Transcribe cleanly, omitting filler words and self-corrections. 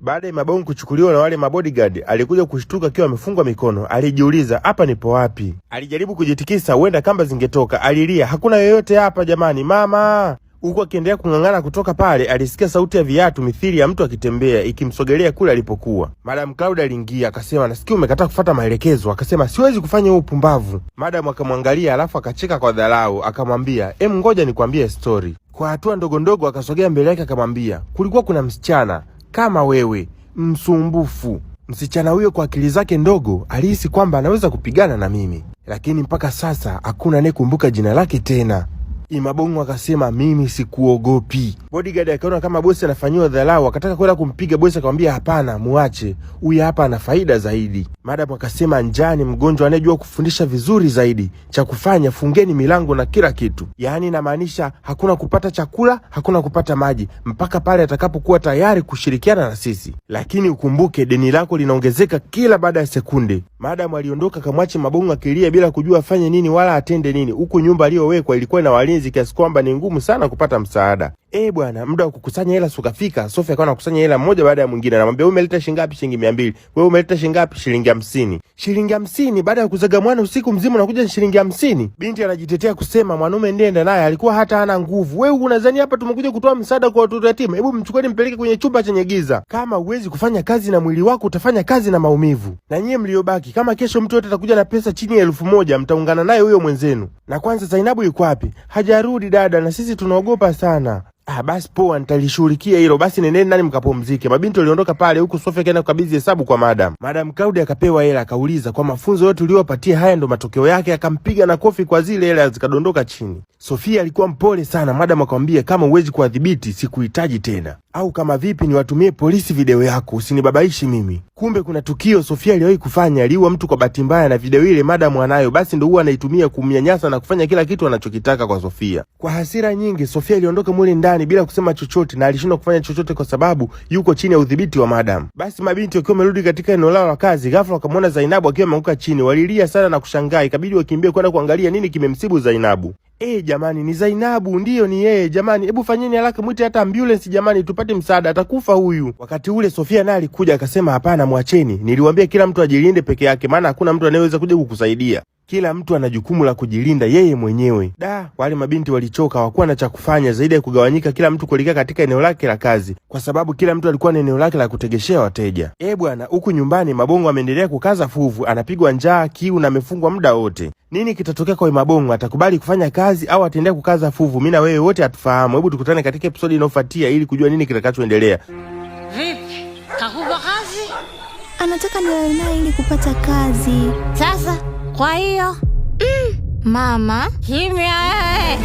Baada ya Mabongo kuchukuliwa na wale mabodyguard, alikuja kushtuka akiwa amefungwa mikono. Alijiuliza, hapa nipo wapi? Alijaribu kujitikisa, huenda kamba zingetoka. Alilia, hakuna yoyote hapa jamani, mama! Huku akiendelea kung'ang'ana kutoka pale, alisikia sauti ya viatu mithili ya mtu akitembea ikimsogelea kule alipokuwa. Madam Claudia aliingia akasema, nasikia umekataa kufuata maelekezo. Akasema, siwezi kufanya huo upumbavu. Madam akamwangalia alafu akacheka kwa dharau, akamwambia, ngoja nikwambie story. Kwa hatua ndogo ndogo akasogea mbele yake akamwambia, kulikuwa kuna msichana kama wewe, msumbufu. Msichana huyo kwa akili zake ndogo alihisi kwamba anaweza kupigana na mimi, lakini mpaka sasa hakuna anayekumbuka jina lake tena. Mabongo akasema, mimi sikuogopi. Bodyguard akaona kama bosi anafanyiwa dharau, akataka kwenda kumpiga bosi, akamwambia hapana, muache, huyu hapa ana faida zaidi. Madam akasema, njani mgonjwa anayejua kufundisha vizuri zaidi, cha kufanya fungeni milango na kila kitu. Yaani inamaanisha hakuna kupata chakula, hakuna kupata maji mpaka pale atakapokuwa tayari kushirikiana na sisi. Lakini ukumbuke deni lako linaongezeka kila baada ya sekunde. Madam aliondoka kamwache Mabongo akilia bila kujua afanye nini wala atende nini. Huku nyumba aliyowekwa ilikuwa na walinzi kiasi kwamba ni ngumu sana kupata msaada. Bwana, muda wa kukusanya hela ukafika. Sofia akawa anakusanya hela moja baada ya mwingine. Anamwambia, wewe umeleta shilingi ngapi? Shilingi 200. Wewe umeleta shilingi ngapi? Shilingi 50. Shilingi 50 baada ya kuzaga mwana usiku mzima unakuja shilingi 50. Binti anajitetea kusema mwanaume ndiye naye alikuwa hata hana nguvu. Wewe unadhani hapa tumekuja kutoa msaada kwa watoto yatima? Hebu mchukueni mpeleke kwenye chumba chenye giza. Kama huwezi kufanya kazi na mwili wako utafanya kazi na maumivu. Na nyie mliobaki, kama kesho mtu yote atakuja na pesa chini ya 1000 mtaungana naye huyo mwenzenu. Na kwanza Zainabu yuko wapi? Hajarudi dada, na sisi tunaogopa sana. Basi poa, nitalishughulikia hilo. Basi nendeni ndani mkapumzike. Mabinti waliondoka pale, huku Sofia kaenda kukabidhi hesabu kwa madam. Madam Claudia akapewa hela, akauliza, kwa mafunzo yote uliyopatia haya ndo matokeo yake? Akampiga na kofi kwa zile hela zikadondoka chini. Sofia alikuwa mpole sana. Madam akamwambia, kama huwezi kuadhibiti sikuhitaji tena, au kama vipi niwatumie polisi video yako, usinibabaishi mimi. Kumbe kuna tukio Sofia aliwahi kufanya, aliua mtu kwa bahati mbaya, na video ile madam anayo. Basi ndo huwa anaitumia kumnyanyasa na kufanya kila kitu anachokitaka kwa Sofia. Kwa hasira nyingi, Sofia aliondoka mule ndani bila kusema chochote, na alishindwa kufanya chochote kwa sababu yuko chini ya udhibiti wa madam. Basi mabinti wakiwa wamerudi katika eneo lao la kazi, ghafla wakamwona Zainabu akiwa ameanguka chini. Walilia sana na kushangaa, ikabidi wakimbie kwenda kuangalia nini kimemsibu Zainabu. Jamani, ni Zainabu, ndiyo ni yeye jamani, hebu fanyeni haraka mwite hata ambulance jamani, tupate msaada, atakufa huyu. Wakati ule Sofia naye alikuja akasema, hapana, mwacheni, niliwaambia kila mtu ajilinde peke yake, maana hakuna mtu anayeweza kuja kukusaidia. Kila mtu ana jukumu la kujilinda yeye mwenyewe. Wale mabinti walichoka, hawakuwa na cha kufanya zaidi ya kugawanyika, kila mtu kuelekea katika eneo lake la kazi, kwa sababu kila mtu alikuwa na eneo lake la kutegeshea wateja. Bwana, huku nyumbani Mabongo ameendelea kukaza fuvu, anapigwa njaa, kiu na amefungwa muda wote. Nini kitatokea kwa Mabongo? Atakubali kufanya kazi au ataendelea kukaza fuvu? Mimi na wewe wote hatufahamu. Hebu tukutane katika episodi inayofuatia ili kujua nini kitakachoendelea. Vipi? Kakupa kazi? Anataka niwe naye ili kupata kazi. Sasa, kwa hiyo, mama, kimya wewe.